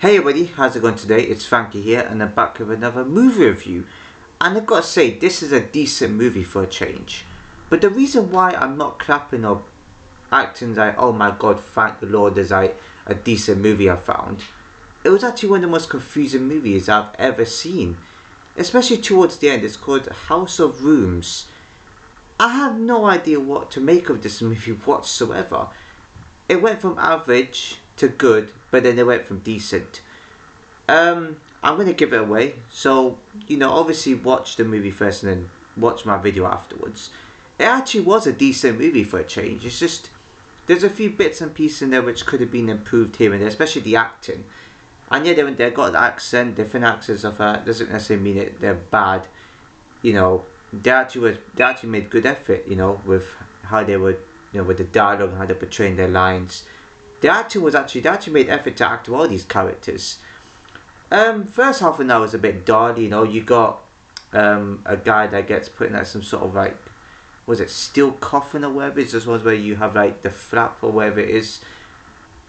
Hey everybody, how's it going today? It's Frankie here and I'm back with another movie review. And I've got to say, this is a decent movie for a change. But the reason why I'm not clapping or acting like, oh my god, thank the Lord, there's like a decent movie I found. It was actually one of the most confusing movies I've ever seen. Especially towards the end. It's called House of Rooms. I have no idea what to make of this movie whatsoever. It went from average to good, but then it went from decent. I'm going to give it away. So, obviously watch the movie first and then watch my video afterwards. It actually was a decent movie for a change. It's just, there's a few bits and pieces in there which could have been improved here and there, especially the acting. And yeah, they got the accent, different accents of that. Doesn't necessarily mean it, they're bad. They actually made good effort, with how they would, with the dialogue and how they're portraying their lines. They actually made effort to act all these characters. First half an hour was a bit dull, you got a guy that gets put in like some sort of like, was it steel coffin or whatever? It's just ones where you have like the flap or whatever it is.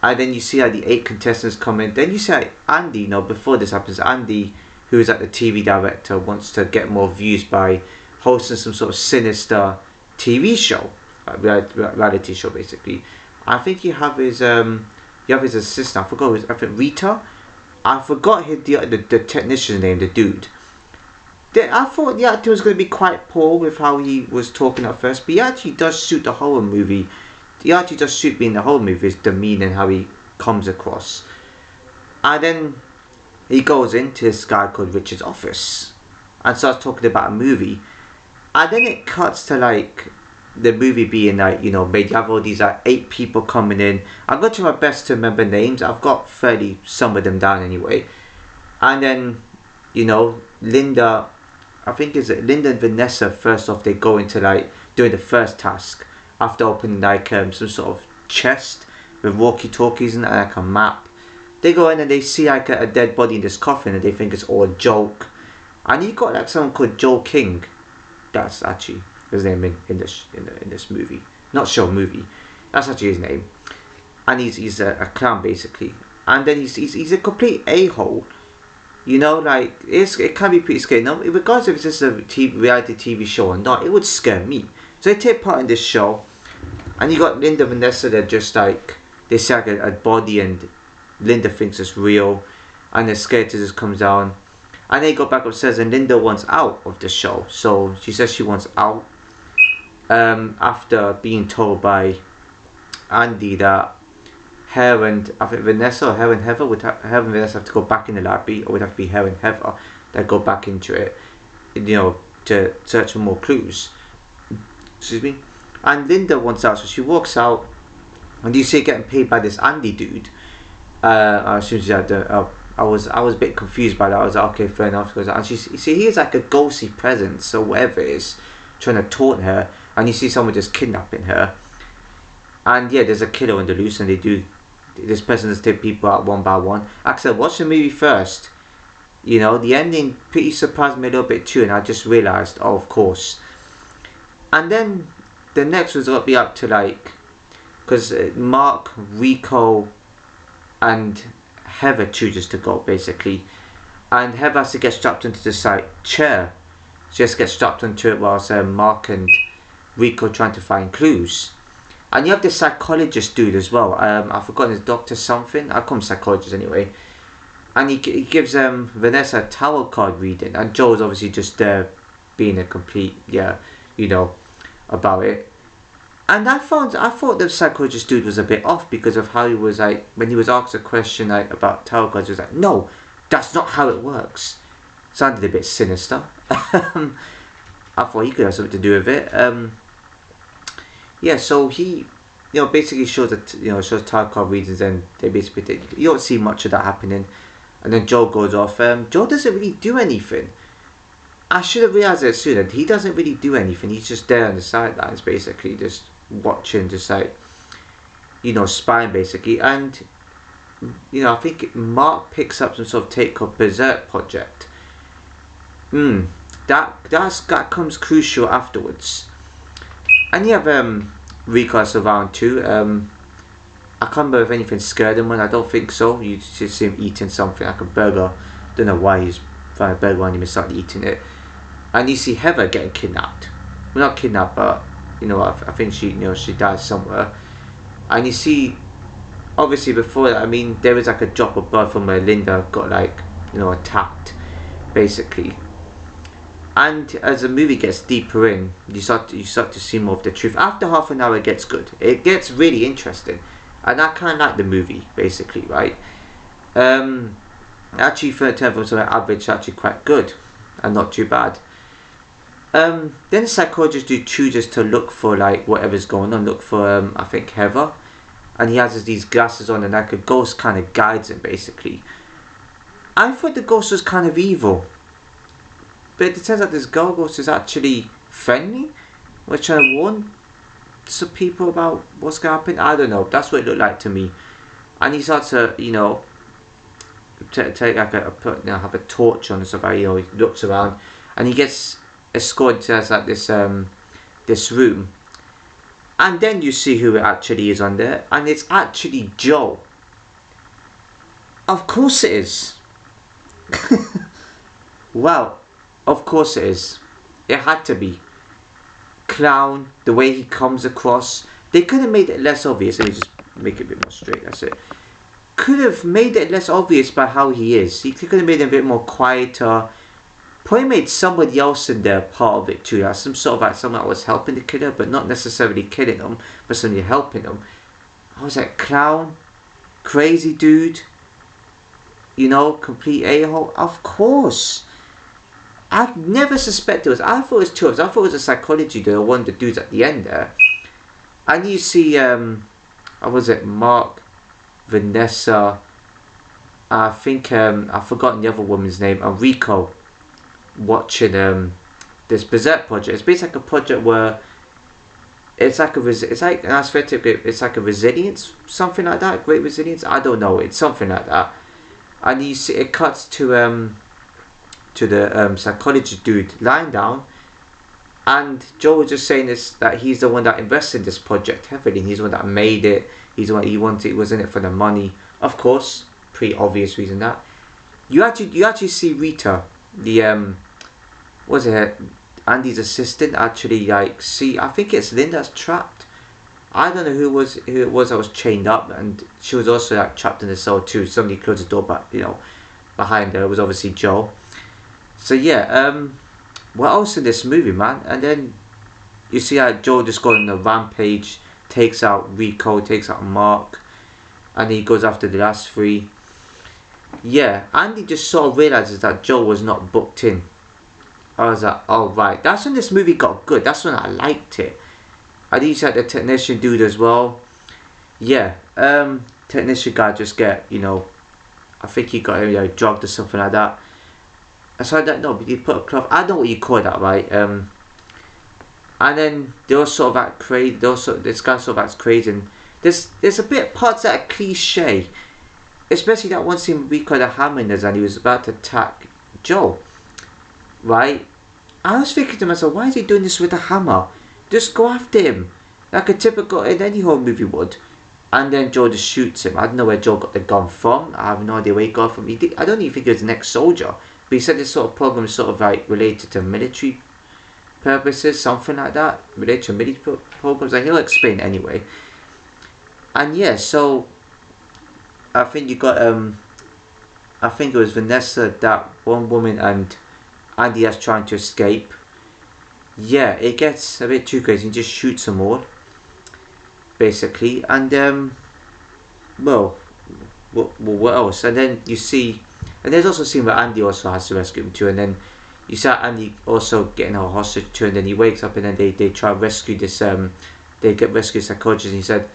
And then you see like the 8 contestants come in. Then you see like Andy, before this happens, Andy, who is like the TV director, wants to get more views by hosting some sort of sinister TV show, reality show basically. I think you have his assistant. I think Rita. I forgot the technician's name, the dude. I thought the actor was going to be quite poor with how he was talking at first, but he actually does suit the whole movie. He actually does suit being the whole movie, his demeanour and how he comes across. And then he goes into this guy called Richard's office and starts talking about a movie. And then it cuts to like the movie being like, maybe you have all these like 8 people coming in. I'm going to try my best to remember names. I've got some of them down anyway. And then, Linda, I think Linda and Vanessa, first off, they go into like doing the first task after opening like some sort of chest with walkie-talkies and like a map. They go in and they see like a dead body in this coffin and they think it's all a joke. And you got like someone called Joel King. That's actually his name in this movie, not show, movie. That's actually his name, and he's a clown basically. And then he's a complete a-hole, like it can be pretty scary. Now, regardless if it's just a reality TV show or not, it would scare me. So they take part in this show, and you got Linda and Vanessa. They're just like, they see like a body, and Linda thinks it's real, and the skeleton just comes down, and they go back upstairs, and Linda wants out of the show. So she says she wants out. After being told by Andy that her and I think Vanessa or her and Heather her and Vanessa have to go back in the library, or would have to be her and Heather that go back into it, to search for more clues. Excuse me. And Linda wants out, so she walks out, and you see her getting paid by this Andy dude. As soon as I was a bit confused by that. I was like, okay, fair enough. And you see, he is like a ghostly presence or whatever it is, trying to taunt her. And you see someone just kidnapping her. And yeah, there's a killer on the loose, and this person just take people out one by one. Like I said, watch the movie first. The ending pretty surprised me a little bit too, and I just realised, oh, of course. And then the next was going to be up to like, because Mark, Rico, and Heather chooses to go basically. And Heather has to get strapped into this like chair. She has to get strapped onto it whilst Mark and Rico trying to find clues. And you have this psychologist dude as well. I've forgotten his Dr. something. I call him psychologist anyway. And he gives Vanessa a tarot card reading. And Joe's obviously just there being a complete, about it. And I thought the psychologist dude was a bit off because of how he was like, when he was asked a question like about tarot cards, he was like, no, that's not how it works. Sounded a bit sinister. I thought he could have something to do with it. So he, basically shows shows tarot card readings, and they basically, you don't see much of that happening. And then Joe goes off. Joe doesn't really do anything. I should have realised it sooner. He doesn't really do anything. He's just there on the sidelines, basically, just watching, just like, spying, basically. And, I think Mark picks up some sort of take called Berserk Project. That comes crucial afterwards. And you have Rico Silvano too. I can't remember if anything scared him. I don't think so. You just see him eating something like a burger. Don't know why he's trying a burger and he started eating it. And you see Heather getting kidnapped. Well, not kidnapped, but I think she she dies somewhere. And you see, obviously before that, I mean, there was like a drop of blood from where Linda got attacked, basically. And as the movie gets deeper in, you start to see more of the truth. After half an hour, it gets good. It gets really interesting, and I kind of like the movie, basically, right? Actually, for a term from something average, actually quite good, and not too bad. Then the psychologist chooses to look for whatever's going on. Look for I think Heather, and he has these glasses on, and like a ghost kind of guides him, basically. I thought the ghost was kind of evil. But it turns out this ghost is actually friendly. We're trying to warn some people about what's going to happen. I don't know. That's what it looked like to me. And he starts to, take have a torch on and stuff. He looks around, and he gets escorted to this room. And then you see who it actually is on there, and it's actually Joe. Of course it is. Well. Of course it is. It had to be. Clown, the way he comes across. They could have made it less obvious. Let me just make it a bit more straight, that's it. Could have made it less obvious by how he is. He could have made it a bit more quieter. Probably made somebody else in there part of it too. Like some sort of someone that was helping the killer, but not necessarily killing him, but somebody helping him. I was like, clown? Crazy dude? Complete a-hole? Of course. I never suspected it was. I thought it was two of us. I thought it was a psychology dude, one of the dudes at the end there. And you see, was it Mark, Vanessa, I think, I've forgotten the other woman's name, and Rico, watching this Berserk project. It's basically like a project where it's like an aesthetic, it's like a resilience, something like that, great resilience. I don't know. It's something like that. And you see, it cuts to the psychology dude lying down, and Joe was just saying that he's the one that invested in this project heavily, and he's the one that made it. He's the one he was in it for the money, of course, pretty obvious reason that. You actually see Rita, the Andy's assistant, actually I think it's Linda's trapped. I don't know who it was that was chained up, and she was also trapped in the cell too. Somebody closed the door back, behind her. It was obviously Joe. So yeah, what else in this movie, man? And then you see how Joe just goes on a rampage, takes out Rico, takes out Mark, and he goes after the last three. Yeah, Andy just sort of realizes that Joe was not booked in. I was like, oh right, that's when this movie got good. That's when I liked it. I think you had the technician dude as well. Yeah, technician guy just get, I think he got drugged or something like that. So I don't know, but you put a cloth. I don't know what you call that, right? And then they all sort of act crazy. This guy sort of acts crazy, and there's a bit of parts that are cliche, especially that one scene we called the Hammonders, and he was about to attack Joe, right? I was thinking to myself, why is he doing this with a hammer? Just go after him, like a typical in any horror movie would. And then Joe just shoots him. I don't know where Joe got the gun from. I have no idea where he got it from. I don't even think he was an ex-soldier. But he said this sort of program is sort of related to military purposes, something like that. Related to military programs. He'll explain anyway. And yeah, so I think you got I think it was Vanessa, that one woman, and Andy is trying to escape. Yeah, it gets a bit too crazy. He just shoots them all, basically. And well, what else? And then you see. And there's also a scene where Andy also has to rescue him too, and then you see Andy also getting a hostage too, and then he wakes up and then they try to rescue this they get rescue psychologist, and he said,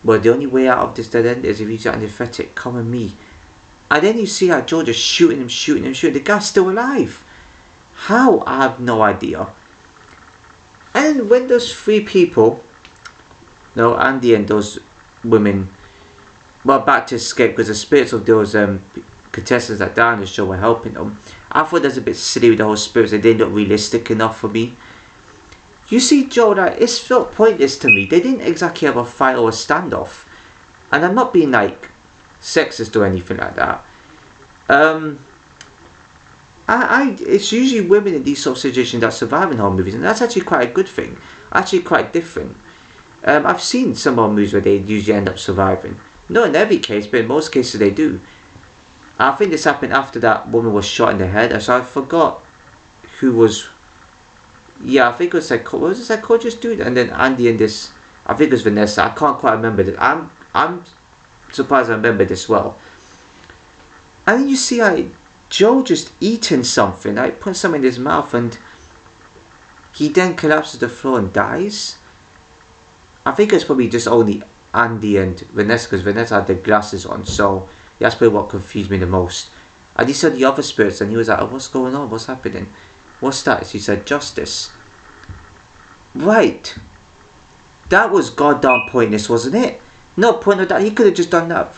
well, the only way out of this dead end is if you use anesthetic, come with me. And then you see how Joe just shooting him, the guy's still alive. How? I have no idea. And when those three people, Andy and those women, were about to escape because the spirits of those contestants that died on the show were helping them, I thought that was a bit silly with the whole spirits. They didn't look realistic enough for me. You see, Joe, it felt pointless to me. They didn't exactly have a fight or a standoff. And I'm not being like sexist or anything like that. It's usually women in these sort of situations that survive in horror movies, and that's actually quite a good thing. Actually, quite different. I've seen some horror movies where they usually end up surviving. Not in every case, but in most cases they do. I think this happened after that woman was shot in the head, so I forgot who was. Yeah, I think it was what was the psychologist dude, and then Andy and this. I think it was Vanessa. I can't quite remember that. I'm surprised I remember this well. And then you see Joe just eating something, putting something in his mouth, and he then collapses to the floor and dies. I think it's probably just only Andy and Vanessa, because Vanessa had the glasses on, so that's probably what confused me the most. And he saw the other spirits, and he was like, oh, what's going on? What's happening? What's that? He said, justice. Right. That was goddamn pointless, wasn't it? No point of that. He could have just done that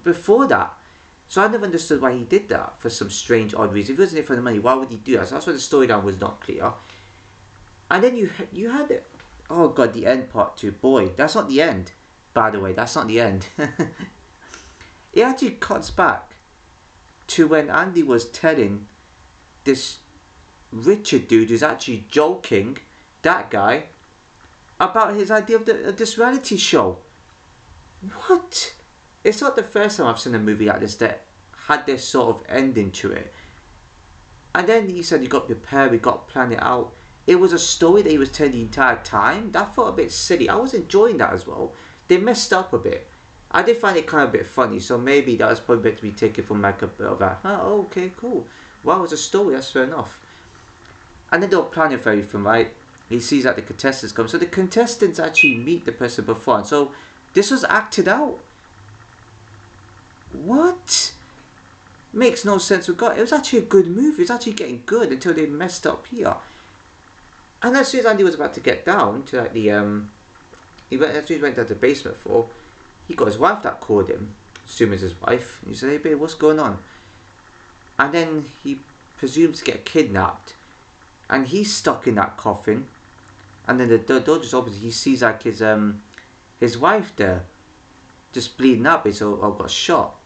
before that. So I never understood why he did that for some strange, odd reason. If it wasn't it for the money, why would he do that? So that's why the storyline was not clear. And then you had it. Oh god, the end part too. Boy, that's not the end. By the way, that's not the end. It actually cuts back to when Andy was telling this Richard dude who's actually joking, that guy, about his idea of this reality show. What? It's not the first time I've seen a movie like this that had this sort of ending to it. And then he said, you got to prepare, we got to plan it out. It was a story that he was telling the entire time. That felt a bit silly. I was enjoying that as well. They messed up a bit. I did find it kind of a bit funny, so maybe that was probably meant to be taken from like a bit of a, oh, okay, cool. Well, it was a story, that's fair enough. And then they were planning for everything, right? He sees that the contestants come. So the contestants actually meet the person before. And so this was acted out. What? Makes no sense. It was actually a good movie. It was actually getting good until they messed up here. And as soon as Andy was about to get down to like as soon as he went down to the basement floor, he got his wife that called him, assuming it's his wife. And he said, hey babe, what's going on? And then he presumes to get kidnapped. And he's stuck in that coffin. And then the door just opens. He sees like his wife there, just bleeding out. He's got shot.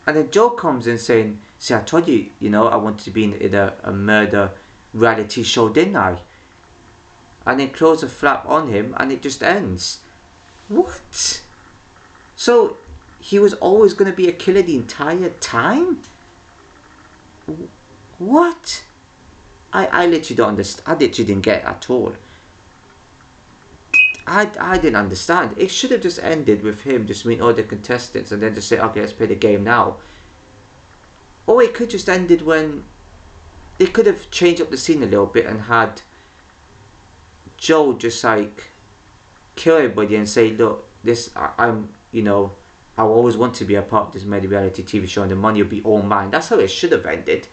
And then Joe comes in saying, see, I told you, I wanted to be in a murder reality show, didn't I? And then close a flap on him and it just ends. What? So he was always going to be a killer the entire time? What? I literally don't understand. I literally didn't get it at all. I didn't understand. It should have just ended with him just meeting all the contestants and then just say, okay, let's play the game now. Or it could just ended when they could have changed up the scene a little bit and had Joe just like kill everybody and say, look, I always want to be a part of this reality TV show and the money will be all mine. That's how it should have ended.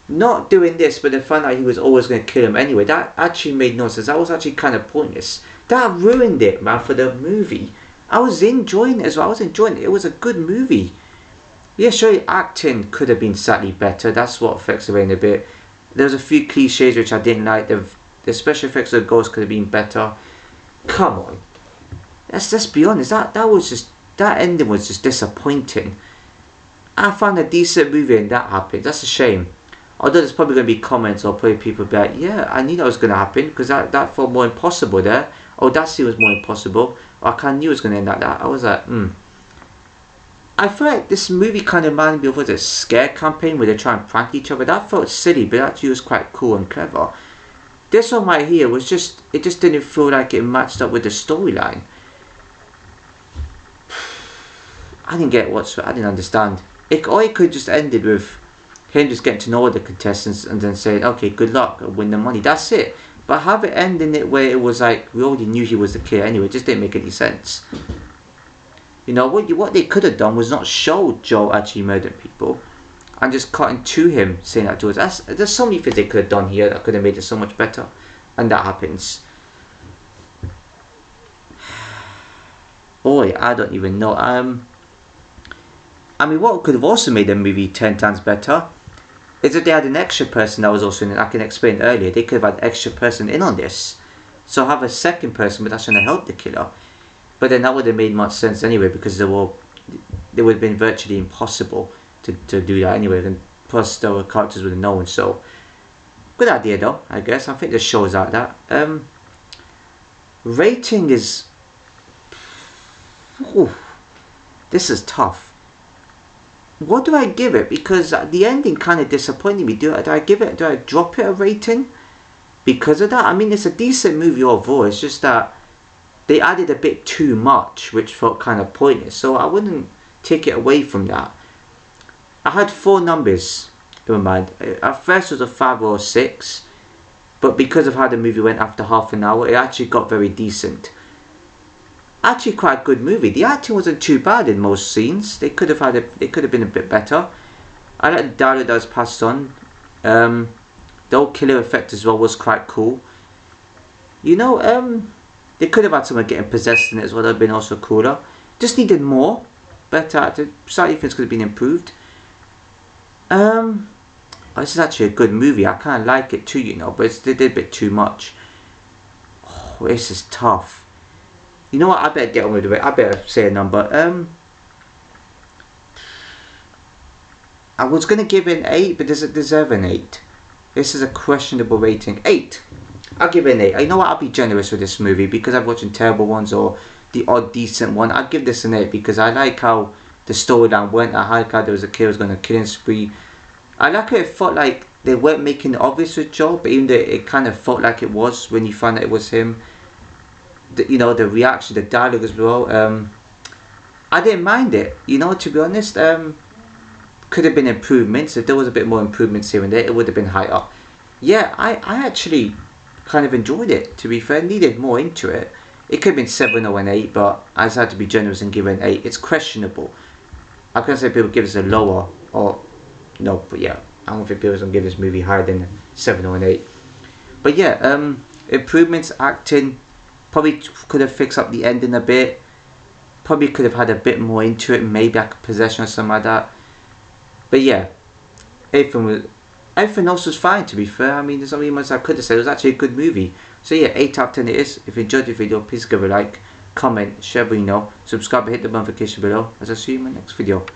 Not doing this, but the fact that he was always going to kill him anyway, that actually made no sense. That was actually kind of pointless. That ruined it, man, for the movie. I was enjoying it as well. I was enjoying it. It was a good movie. Yeah, sure, acting could have been slightly better. That's what affects the rating a bit. There was a few cliches which I didn't like. The special effects of the ghost could have been better. Come on. Let's be honest. That ending was just disappointing. I found a decent movie and that happened. That's a shame. Although there's probably going to be comments or probably people be like, yeah, I knew that was going to happen because that felt more impossible there. Oh, that scene was more impossible. Or I kind of knew it was going to end like that. I was like, I feel like this movie kind of reminded me of a scare campaign where they try and prank each other. That felt silly, but actually was quite cool and clever. This one right here was just didn't feel like it matched up with the storyline. I didn't get I didn't understand. It could just ended with him just getting to know the contestants and then saying, okay, good luck, win the money. That's it. But have it end in it where it was like we already knew he was the killer anyway. It just didn't make any sense. What they could have done was not show Joe actually murdering people and just cutting to him saying that to us. There's so many things they could have done here that could have made it so much better, and that happens. Boy, I don't even know. I mean, what could have also made the movie 10 times better is if they had an extra person that was also in it. I can explain earlier. They could have had an extra person in on this. So have a second person, but that's going to help the killer. But then that would have made much sense anyway, because they would have been virtually impossible to do that anyway. And plus, there were characters with known. So, good idea though, I guess. I think the show's like that. Rating is... Ooh, this is tough. What do I give it? Because the ending kind of disappointed me. Do I give it? Do I drop it a rating because of that? I mean, it's a decent movie overall. It's just that they added a bit too much, which felt kind of pointless. So I wouldn't take it away from that. I had 4 numbers in my mind. At first it was a 5 or a 6, but because of how the movie went after half an hour, it actually got very decent. Actually, quite a good movie. The acting wasn't too bad in most scenes. They could have been a bit better. I like the dialogue that was passed on. The old killer effect as well was quite cool. You know, they could have had someone getting possessed in it as well. That would have been also cooler. Just needed more. Better acting. Slightly things could have been improved. This is actually a good movie. I kind of like it too, you know, but they did a bit too much. Oh, this is tough. You know what? I better get on with it. I better say a number. I was going to give it an 8, but does it deserve an 8? This is a questionable rating. 8. I'll give it an 8. You know what? I'll be generous with this movie because I'm watching terrible ones or the odd decent one. I'll give this an 8 because I like how the storyline went. I like how there was a kid who was going to killing spree. I like how it felt like they weren't making it obvious with Joel, but even though it kind of felt like it was when you found out it was him. You know, the reaction, the dialogue as well. I didn't mind it, you know, to be honest. Could have been improvements. If there was a bit more improvements here and there, it would have been higher. Yeah, I actually kind of enjoyed it, to be fair. Needed more into it. It could have been 7 or an 8, but I just had to be generous and give it an 8. It's questionable. I can't say people give us a lower, or no, but yeah, I don't think people are going to give this movie higher than 7 or an 8. But yeah, improvements, acting. Probably could have fixed up the ending a bit. Probably could have had a bit more into it. Maybe like a possession or something like that. But yeah, everything else was fine, to be fair. I mean, there's not really much I could have said. It was actually a good movie. So yeah, 8 out of 10 it is. If you enjoyed the video, please give a like, comment, share, but you know, subscribe and hit the notification below. As I see you in my next video.